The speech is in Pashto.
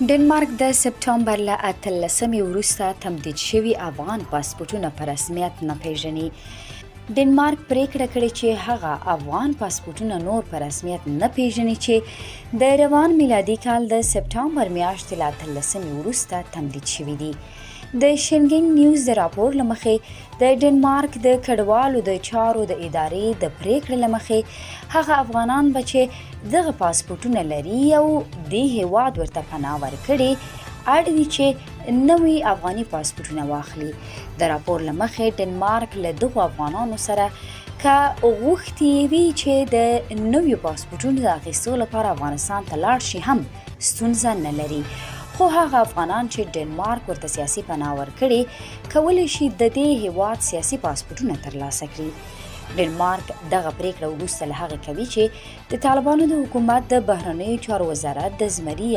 ډنمارک د سپټمبر له 18 وروسته تمدید شوي افغان پاسپورټونه په رسمیت نه پیژني. ډنمارک پریکړه کړې چې هغه افغان پاسپورټونه نور په رسمیت نه پیژني چې د روان میلادي کال د سپټمبر میاشتې له 18 وروسته تمدید شوي دي. د شنګن نیوز د راپور له مخې د ډنمارک د کډوالو د چارو د ادارې د پریکړې له مخې هغه افغانان به چې دغه پاسپورټونه لري او دې هیواد ورته پناه ورکړي اړ دي چې نوي افغاني پاسپورټونه واخلي. د راپور له مخې ډنمارک له دغو افغانانو سره که غوښتي وي چې د نویو پاسپورټونو د اخیستو لپاره افغانستان ته لاړ شي هم ستونزه نه لري، خو هغه افغانان چې ډنمارک ورته سیاسي پناه ورکړي کولی شي د دې هیواد سیاسي پاسپورټونه ترلاسه کړي. ډنمارک دغه پریکړه وروسته له هغې کوي چې د طالبانو د حکومت د بهرنیو چارو وزارت د زمري